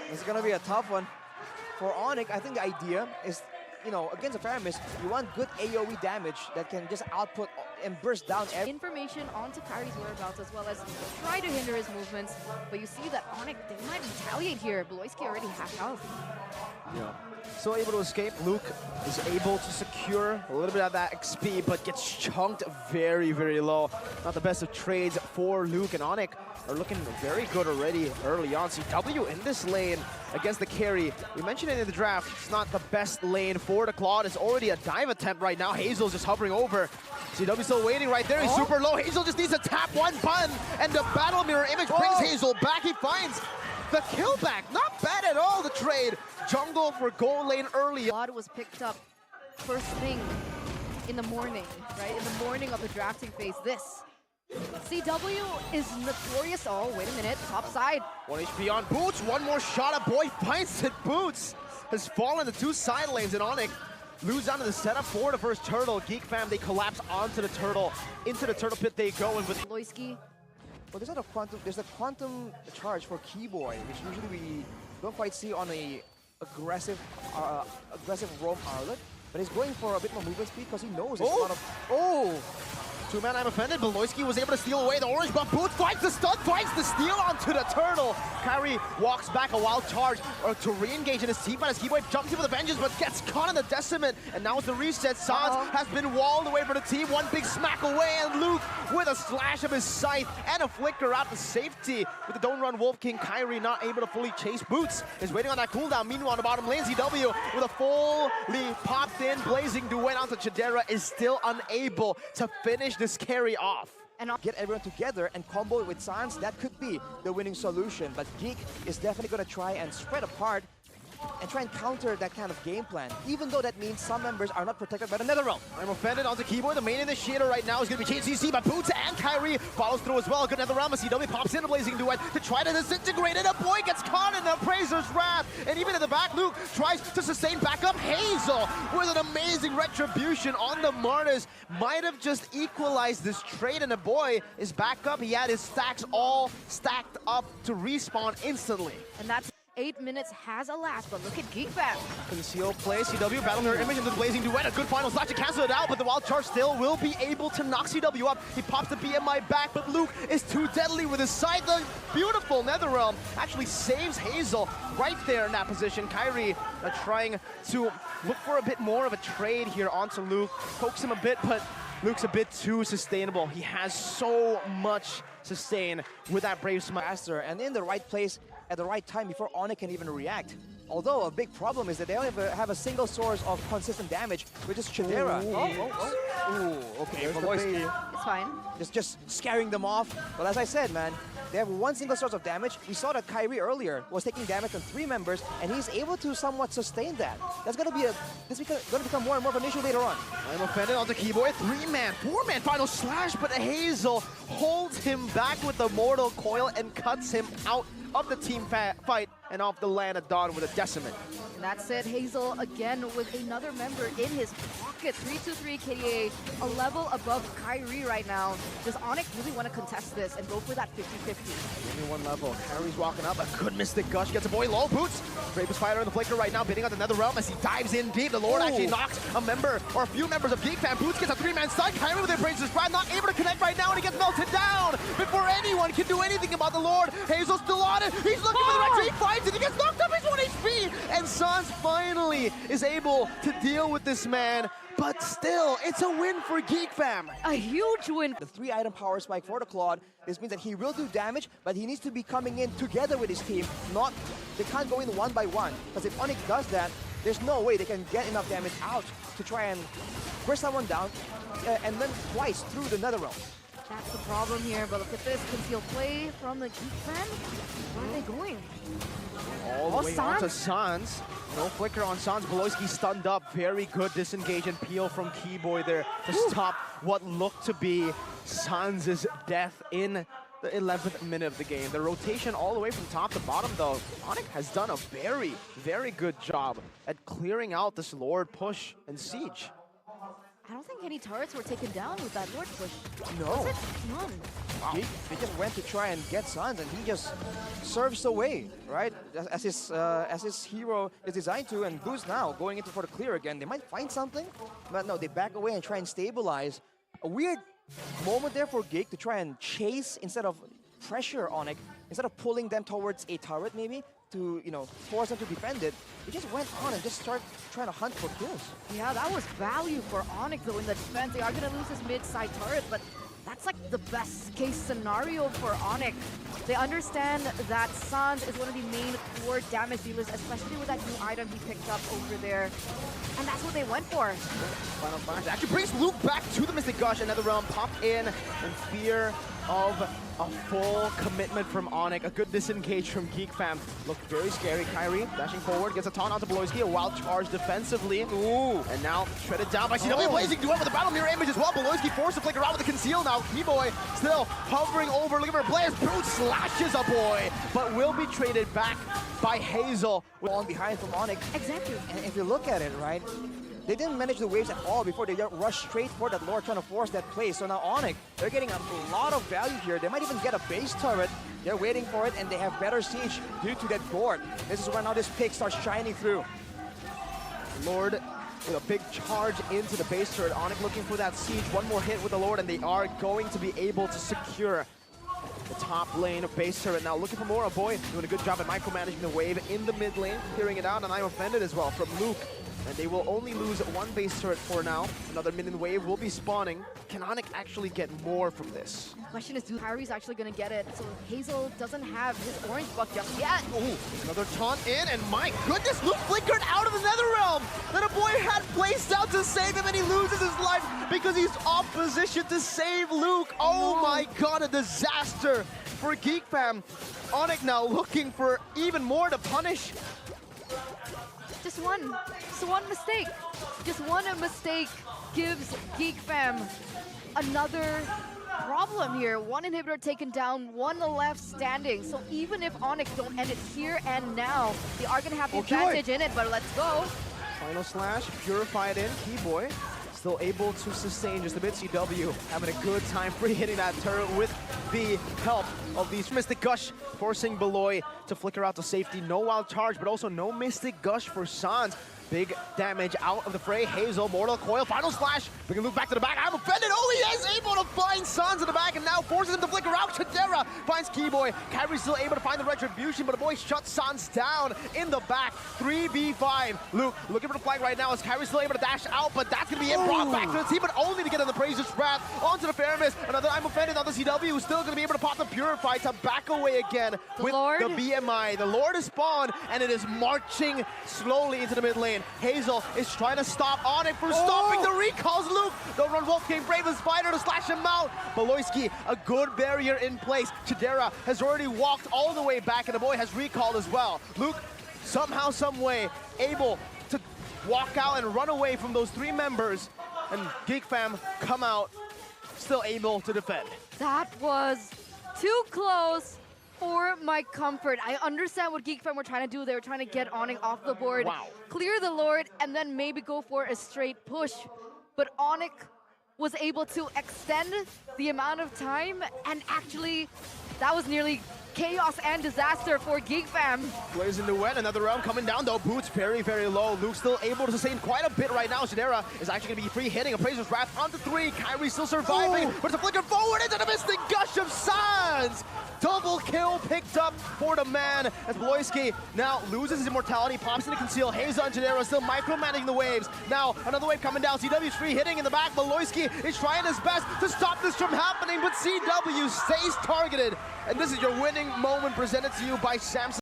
This is gonna be a tough one. For Onic, I think the idea is, you know, against a Faramis, you want good AoE damage that can just output and burst down every... Information onto Kyrie's whereabouts as well as try to hinder his movements. But you see that Onic, they might retaliate here. Beloyski already half health. Yeah. Still able to escape. Luke is able to secure a little bit of that XP, but gets chunked very, very low. Not the best of trades for Luke, and Onic are looking very good already early on. CW in this lane against the carry. We mentioned it in the draft. It's not the best lane for the Claude. It's already a dive attempt right now. Hazel's just hovering over. CW still waiting right there. He's super low. Hazel just needs to tap one button, and the battle mirror image brings Hazel back. He finds the kill back. Not bad at all, the trade. Jungle for gold lane early. Claude was picked up first thing in the morning, right? In the morning of the drafting phase. This CW is notorious. Oh, wait a minute. Top side. 1 HP on Boots. One more shot. A boy finds it. Boots has fallen to two side lanes, and Onic lose onto the setup for the first turtle. Geek fam, they collapse onto the turtle. Into the turtle pit they go. And with Beloyski. Well, there's a quantum charge for Keyboy, which usually we don't quite see on a aggressive roam Arlet. But he's going for a bit more movement speed because he knows there's a lot of... Two-man, I'm offended. Beloyski was able to steal away the orange, but Boots finds the stun, finds the steal onto the turtle. Kyrie walks back, a wild charge to re-engage in his team, but as Keyboy jumps in with a vengeance, but gets caught in the decimate. And now with the reset, Sans has been walled away from the team. One big smack away, and Luke with a slash of his scythe and a flicker out to safety. With the Don't Run Wolf King, Kyrie not able to fully chase. Boots is waiting on that cooldown. Meanwhile, on the bottom lane, CW with a fully popped in blazing duet onto Chidera is still unable to finish this carry off. And get everyone together and combo it with Sans, that could be the winning solution. But Geek is definitely going to try and spread apart and try and counter that kind of game plan, even though that means some members are not protected by the Netherrealm. I'm offended onto Keyboy. The main initiator right now is going to be CC, but Boots and Kyrie follows through as well. Good Netherrealm as CW pops in a blazing duet to try to disintegrate it. A boy gets caught in the Appraiser's wrath, and even in the back, Luke tries to sustain back up. Hazel with an amazing retribution on the Martyrs. Might have just equalized this trade, and the boy is back up. He had his stacks all stacked up to respawn instantly. And that's 8 minutes has elapsed, but look at Geek fam. Conceal play, CW battle her image into the blazing duet. A good final slash to cancel it out, but the wild charge still will be able to knock CW up. He pops the BMI back, but Luke is too deadly with his scythe. The beautiful Netherrealm actually saves Hazel right there in that position. Kyrie trying to look for a bit more of a trade here onto Luke. Pokes him a bit, but Luke's a bit too sustainable. He has so much sustain with that Brave Smite. Faster and in the right place at the right time before Onic can even react. Although a big problem is that they only have a single source of consistent damage, which is Chidera. Okay, It's fine. Just scaring them off. But as I said, man, they have one single source of damage. We saw that Kyrie earlier was taking damage from 3 members, and he's able to somewhat sustain that. That's gonna be gonna become more and more of an issue later on. I'm offended onto Keyboy. 3-man, 4-man final slash, but Hazel holds him back with the Mortal Coil and cuts him out of the team fight and off the land at dawn with a decimate. And that's it. Hazel again with another member in his pocket. 3-2-3 KDA, a level above Kyrie right now. Does Onic really want to contest this and go for that 50-50? Only one level. Kyrie's walking up. A good Mystic Gush gets a boy low. Boots. Bravest fighter in the flicker right now, bidding on the Netherrealm as he dives in deep. The Lord actually knocks a member or a few members of Geek fam. Boots gets a 3-man stun. Kyrie with Appraiser's Pride, not able to connect right now, and he gets melted down before anyone can do anything about the Lord. Hazel's still on it. He's looking for the retreat. He finds it. He gets knocked up. He's 1 HP. And Sans finally is able to deal with this man. But still, it's a win for Geek fam. A huge win. The 3-item power spike for the Claude. This means that he will do damage, but he needs to be coming in together with his team. They can't go in one by one. Because if Onic does that, there's no way they can get enough damage out to try and burst someone down and then twice through the Netherrealm. That's the problem here, but look at this. Concealed play from the Geek fam. Where are they going? All the way onto Sans. No flicker on Sans. Beloyski stunned up. Very good disengage and peel from Keyboy there to stop what looked to be Sans' death in the 11th minute of the game. The rotation all the way from top to bottom, though. Onic has done a very, very good job at clearing out this Lord push and siege. I don't think any turrets were taken down with that Lord push. No. Was it? None. Geek, they just went to try and get Sans, and he just serves away, right? As his hero is designed to, and Boost now going into for the clear again. They might find something, but no, they back away and try and stabilize. A weird moment there for Geek to try and chase instead of pressure Onic, instead of pulling them towards a turret maybe to, you know, force them to defend it. They just went on and just started trying to hunt for kills. Yeah, that was value for Onic though in the defense. They are going to lose this mid-side turret, but that's like the best case scenario for Onic. They understand that Sans is one of the main core damage dealers, especially with that new item he picked up over there. And that's what they went for. Final flash actually brings Luke back to the Mystic Gush. Another realm popped in fear of a full commitment from Onic. A good disengage from Geek fam. Looked very scary. Kyrie dashing forward, gets a taunt onto Beloyski, a wild charge defensively. Ooh. And now shredded down by CW. Blazing to it with a battle mirror image as well. Beloyski forced to flicker out with the conceal now. Keyboy still hovering over, looking for a Blaze. Brute slashes a boy, but will be traded back by Hazel. On behind from Onic. Exactly. And if you look at it, right, they didn't manage the waves at all before they rushed straight for that Lord, trying to force that play. So now Onic, they're getting a lot of value here. They might even get a base turret. They're waiting for it, and they have better siege due to that board. This is where now this pick starts shining through. Lord with a big charge into the base turret. Onic looking for that siege. One more hit with the Lord, and they are going to be able to secure the top lane of base turret. Now looking for more. A boy doing a good job at micromanaging the wave in the mid lane, clearing it out, and I'm offended as well from Luke. And they will only lose one base turret for now. Another minion wave will be spawning. Can Onic actually get more from this? Question is, Kyrie's actually going to get it. So Hazel doesn't have his orange buff just yet. Ooh, another taunt in, and my goodness, Luke flickered out of the Netherrealm that a boy had placed out to save him, and he loses his life because he's off position to save Luke. Oh my god, a disaster for Geek fam. Onic now looking for even more to punish. Just one mistake. Just one mistake gives Geek fam another problem here. One inhibitor taken down, one left standing. So even if Onic don't end it here and now, they are going to have the advantage in it, but let's go. Final slash, purified in, Keyboy still able to sustain just a bit. CW having a good time free hitting that turret with the help of these Mystic Gush, forcing Beloy to flicker out to safety. No wild charge, but also no Mystic Gush for Sans. Big damage out of the fray. Hazel, Mortal Coil, Final Slash, bringing Luke back to the back. I'm offended. Oh, he is able to find Sans in the back and now forces him to flicker out. Chidera finds Keyboy. Kyrie's still able to find the retribution, but the boy shuts Sans down in the back. 3v5. Luke looking for the flag right now as Kyrie's still able to dash out, but that's going to be it. Brought back to the team, but only to get on the Praise's Wrath onto the Fairness. Another I'm offended on the CW, who's still going to be able to pop the Purify to back away again with the BMI. The Lord is spawned, and it is marching slowly into the mid lane. Hazel is trying to stop Onic from stopping the recalls. Luke, don't run Wolfgang, brave as Spider to slash him out. Beloyski, a good barrier in place. Chidera has already walked all the way back, and the boy has recalled as well. Luke, somehow, some way, able to walk out and run away from those three members, and Geek fam come out, still able to defend. That was too close for my comfort. I understand what Geek fam were trying to do. They were trying to get Onic off the board, clear the Lord, and then maybe go for a straight push. But Onic was able to extend the amount of time, and actually, that was nearly chaos and disaster for Geek fam. Blaze in the wet, another round coming down though. Boots very, very low. Luke still able to sustain quite a bit right now. Shadera is actually going to be free hitting. Appraiser's Wrath onto 3. Kyrie still surviving, but it's a flicker forward into the Mystic Gush of Sans. Double kill picked up for the man as Beloyski now loses his immortality, pops into conceal. Hazel and Janero still micromanaging the waves. Now another wave coming down. CW's free hitting in the back. Beloyski is trying his best to stop this from happening, but CW stays targeted. And this is your winning moment presented to you by Samsung.